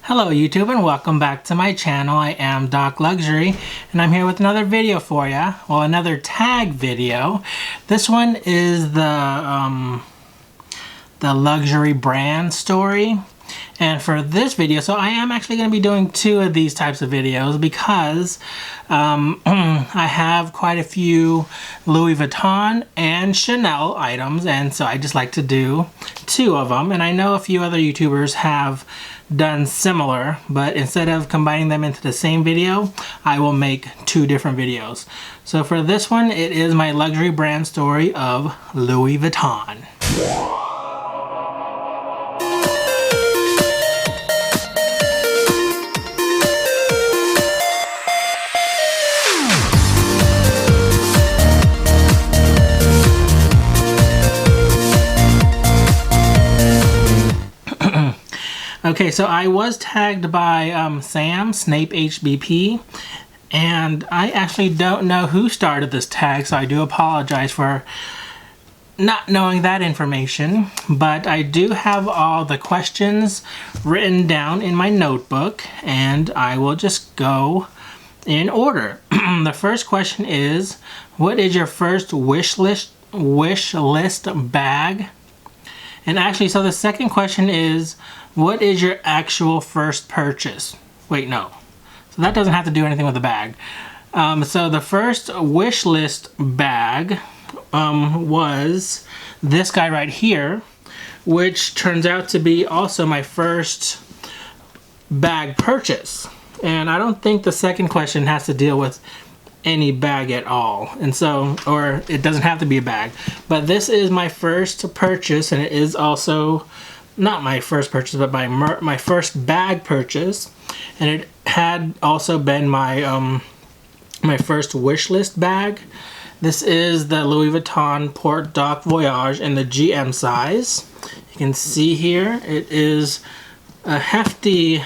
Hello YouTube and welcome back to my channel. I am docLUXURY and I'm here with another video for you. Well, another tag video. This one is the luxury brand story. And for this video, so I am actually going to be doing two of these types of videos because I have quite a few Louis Vuitton and Chanel items, and so I just like to do two of them. And I know a few other YouTubers have done similar, but instead of combining them into the same video, I will make two different videos. So for this one, it is my luxury brand story of Louis Vuitton. Okay, so I was tagged by Sam, Snape HBP, and I actually don't know who started this tag, so I do apologize for not knowing that information, but I do have all the questions written down in my notebook, and I will just go in order. The first question is, what is your first wish list bag? And actually, so the second question is, what is your actual first purchase? Wait, no. So that doesn't have to do anything with the bag. So the first wish list bag was this guy right here, which turns out to be also my first bag purchase. And I don't think the second question has to deal with any bag at all, and so, or it doesn't have to be a bag, but this is my first purchase, and it is also not my first purchase, but my first bag purchase, and it had also been my my first wish list bag. This is the Louis Vuitton Porte Doc Voyage in the GM size. You can see here it is a hefty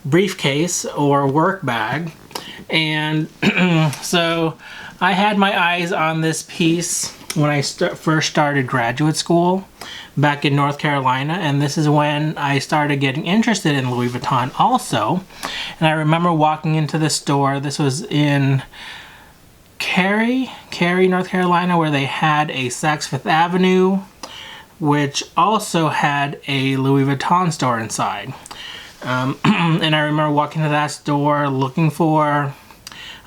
briefcase or work bag. And so I had my eyes on this piece when I first started graduate school back in North Carolina, and this is when I started getting interested in Louis Vuitton also. And I remember walking into the store. This was in Cary, North Carolina, where they had a Saks Fifth Avenue, which also had a Louis Vuitton store inside. And I remember walking to that store looking for,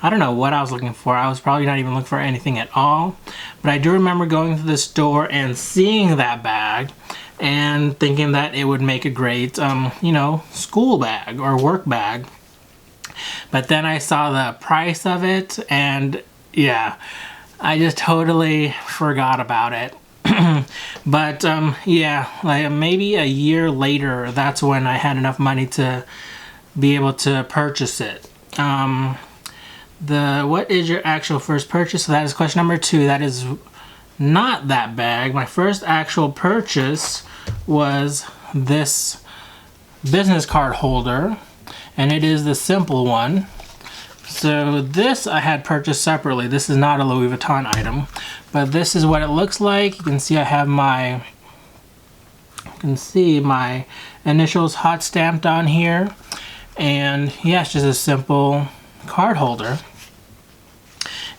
I don't know what I was looking for. I was probably not even looking for anything at all. But I do remember going to the store and seeing that bag and thinking that it would make a great, you know, school bag or work bag. But then I saw the price of it, and yeah, I just totally forgot about it. But yeah, like maybe a year later, that's when I had enough money to be able to purchase it. What is your actual first purchase? So that is question number 2. That is not that bag. My first actual purchase was this business card holder, and it is the simple one. So this I had purchased separately. This is not a Louis Vuitton item, but this is what it looks like. You can see I have my initials hot stamped on here, and yeah, it's just a simple card holder.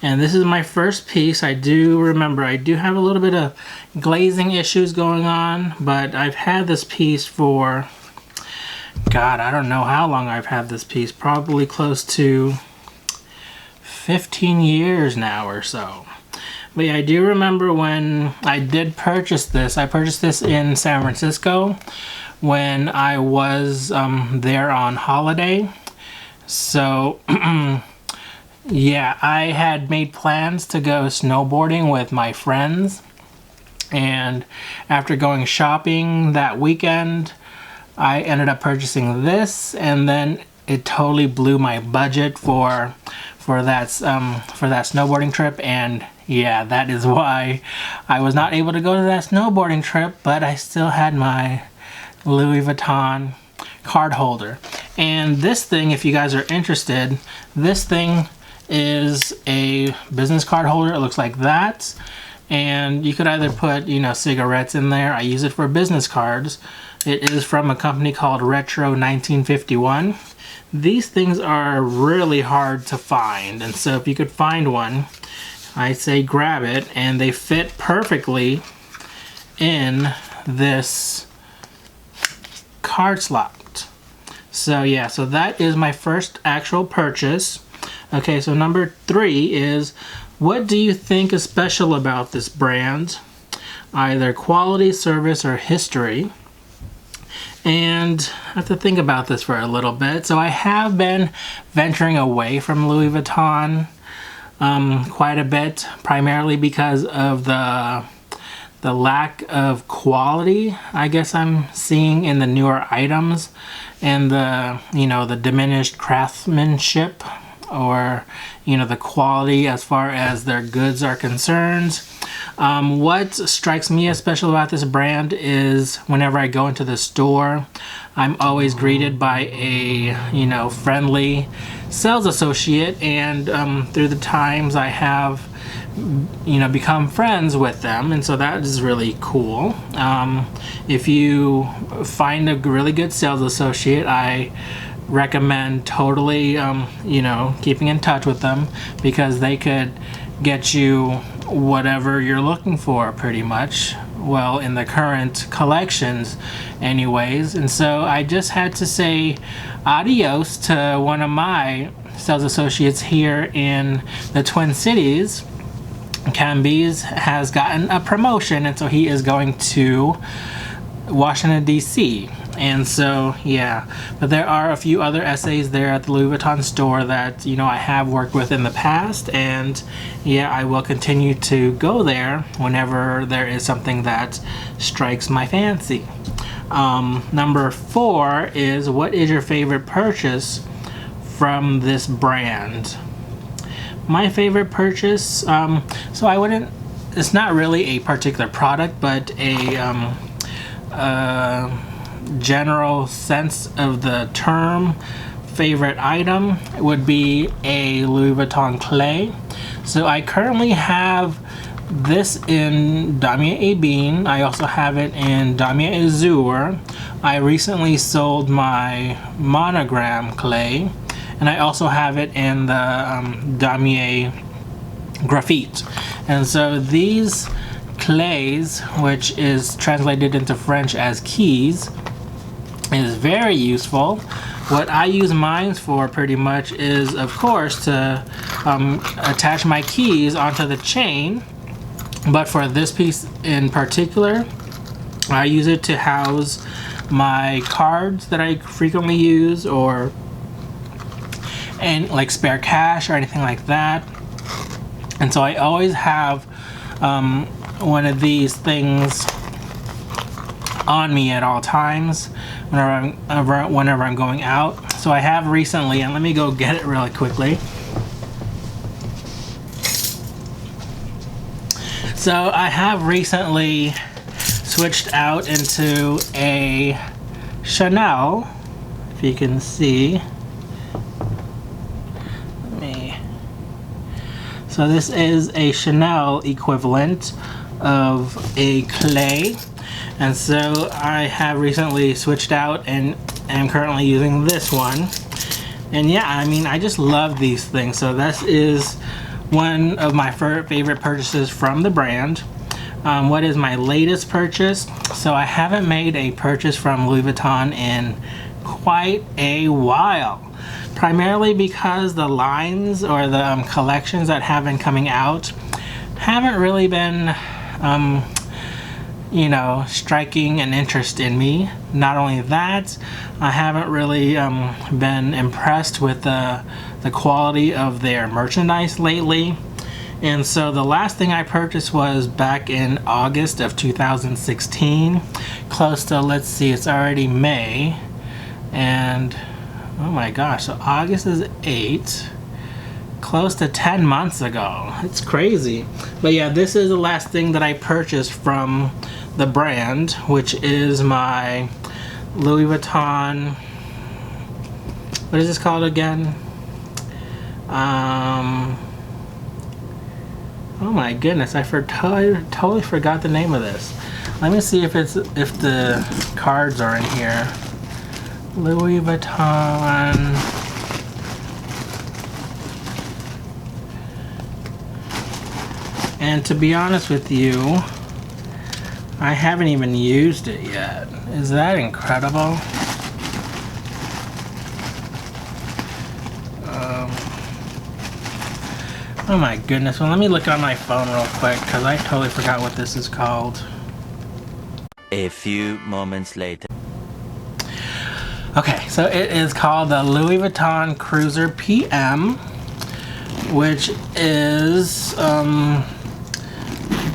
And this is my first piece. I do remember I do have a little bit of glazing issues going on, but I've had this piece for, God, I don't know how long I've had this piece, probably close to 15 years now or so. But yeah, I do remember when I did purchase this. I purchased this in San Francisco when I was there on holiday. So yeah, I had made plans to go snowboarding with my friends, and after going shopping that weekend, I ended up purchasing this, and then it totally blew my budget for that snowboarding trip. And yeah, that is why I was not able to go to that snowboarding trip, but I still had my Louis Vuitton card holder. And this thing, if you guys are interested, this thing is a business card holder. It looks like that, and you could either put, you know, cigarettes in there. I use it for business cards. It is from a company called Retro 1951. These things are really hard to find, and so if you could find one, I say grab it, and they fit perfectly in this card slot. So yeah, so that is my first actual purchase. Okay, so number 3 is, what do you think is special about this brand? Either quality, service, or history. And I have to think about this for a little bit. So I have been venturing away from Louis Vuitton quite a bit, primarily because of the lack of quality I guess I'm seeing in the newer items, and the, you know, the diminished craftsmanship, or, you know, the quality as far as their goods are concerned. What strikes me as special about this brand is whenever I go into the store, I'm always greeted by a, you know, friendly sales associate, and through the times I have, you know, become friends with them, and so that is really cool. If you find a really good sales associate, I recommend totally, you know, keeping in touch with them, because they could get you whatever you're looking for pretty much, well, in the current collections anyways. And so I just had to say adios to one of my sales associates here in the Twin Cities. Camby's has gotten a promotion, and so he is going to Washington, D.C. And so, yeah, but there are a few other essays there at the Louis Vuitton store that, you know, I have worked with in the past, and yeah, I will continue to go there whenever there is something that strikes my fancy. Number 4 is, what is your favorite purchase from this brand? My favorite purchase, so I wouldn't, it's not really a particular product, but a general sense of the term favorite item would be a Louis Vuitton Clé. So I currently have this in Damier Ebene. I also have it in Damier Azur. I recently sold my monogram Clé, and I also have it in the Damier Graphite. And so these clés, which is translated into French as keys, is very useful. What I use mine for pretty much is, of course, to attach my keys onto the chain, but for this piece in particular, I use it to house my cards that I frequently use, or and like spare cash or anything like that. And so I always have one of these things on me at all times whenever I'm going out. So I have recently, and let me go get it really quickly. So I have recently switched out into a Chanel, if you can see. So this is a Chanel equivalent of a Clé, and so I have recently switched out and am currently using this one. And yeah, I mean, I just love these things. So this is one of my favorite purchases from the brand. What is my latest purchase? So I haven't made a purchase from Louis Vuitton in quite a while. Primarily because the lines or the collections that have been coming out haven't really been, you know, striking an interest in me. Not only that, I haven't really been impressed with the quality of their merchandise lately. And so the last thing I purchased was back in August of 2016. Close to, let's see, it's already May. And oh my gosh, so August is 8, close to 10 months ago. It's crazy. But yeah, this is the last thing that I purchased from the brand, which is my Louis Vuitton, what is this called again? Oh my goodness, I totally forgot the name of this. Let me see if the cards are in here. Louis Vuitton. And to be honest with you, I haven't even used it yet. Is that incredible? Oh my goodness. Well, let me look on my phone real quick because I totally forgot what this is called. A few moments later. Okay, so it is called the Louis Vuitton Cruiser PM, which is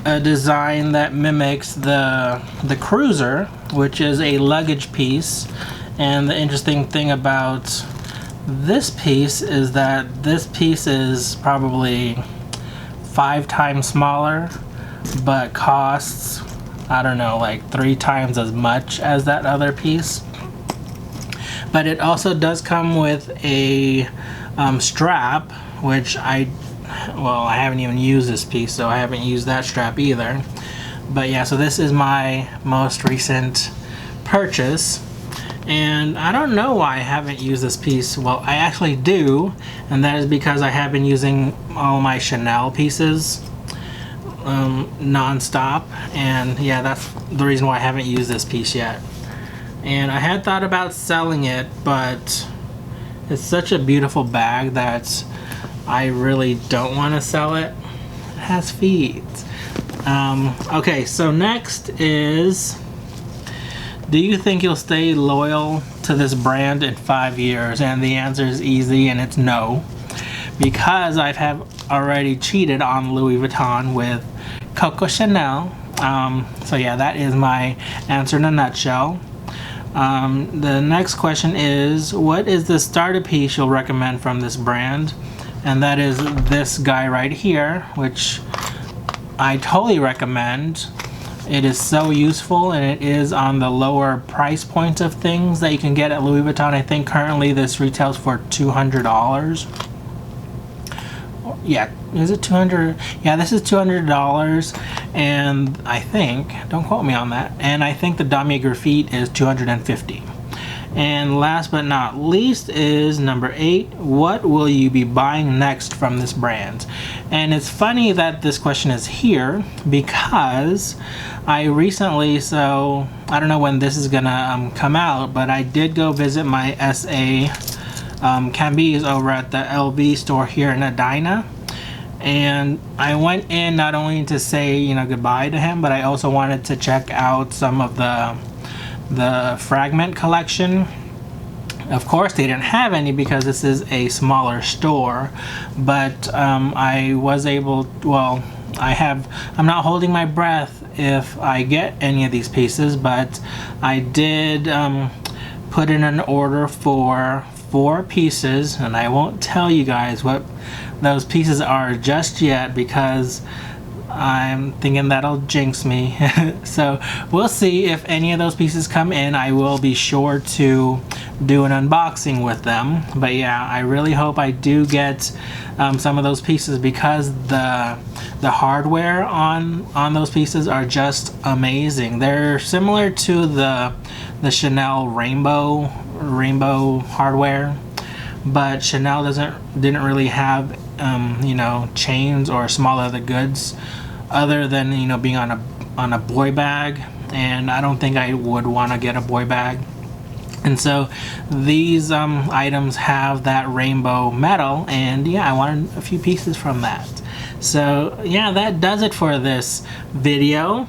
a design that mimics the Cruiser, which is a luggage piece. And the interesting thing about this piece is that this piece is probably 5 times smaller, but costs, I don't know, like 3 times as much as that other piece. But it also does come with a strap, which I haven't even used this piece, so I haven't used that strap either. But yeah, so this is my most recent purchase. And I don't know why I haven't used this piece. Well, I actually do, and that is because I have been using all my Chanel pieces non-stop. And yeah, that's the reason why I haven't used this piece yet. And I had thought about selling it, but it's such a beautiful bag that I really don't want to sell it. It has feet. Okay, so next is, do you think you'll stay loyal to this brand in 5 years? And the answer is easy, and it's no. Because I have already cheated on Louis Vuitton with Coco Chanel. So yeah, that is my answer in a nutshell. The next question is, what is the starter piece you'll recommend from this brand? And that is this guy right here, which I totally recommend. It is so useful, and it is on the lower price point of things that you can get at Louis Vuitton. I think currently this retails for $200. Yeah, is it 200? Yeah, this is $200, and I think, don't quote me on that, and I think the damier graphite is $250. And last but not least is number 8. What will you be buying next from this brand? And it's funny that this question is here because I recently, so I don't know when this is gonna come out, but I did go visit my SA Camby's over at the LV store here in Edina. And I went in not only to say, you know, goodbye to him, but I also wanted to check out some of the fragment collection. Of course they didn't have any because this is a smaller store, but I was able, well, I'm not holding my breath if I get any of these pieces, but I did put in an order for 4 pieces, and I won't tell you guys what those pieces are just yet because I'm thinking that'll jinx me. So we'll see if any of those pieces come in. I will be sure to do an unboxing with them. But yeah, I really hope I do get some of those pieces because the hardware on those pieces are just amazing. They're similar to the Chanel rainbow hardware, but Chanel didn't really have you know, chains or small leather goods other than, you know, being on a boy bag, and I don't think I would want to get a boy bag. And so these items have that rainbow metal, and yeah, I wanted a few pieces from that. So yeah, that does it for this video.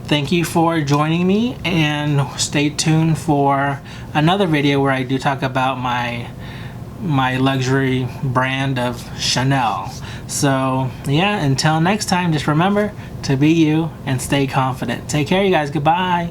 Thank you for joining me, and stay tuned for another video where I do talk about my luxury brand of Chanel. So yeah, until next time, just remember to be you and stay confident. Take care, you guys. Goodbye.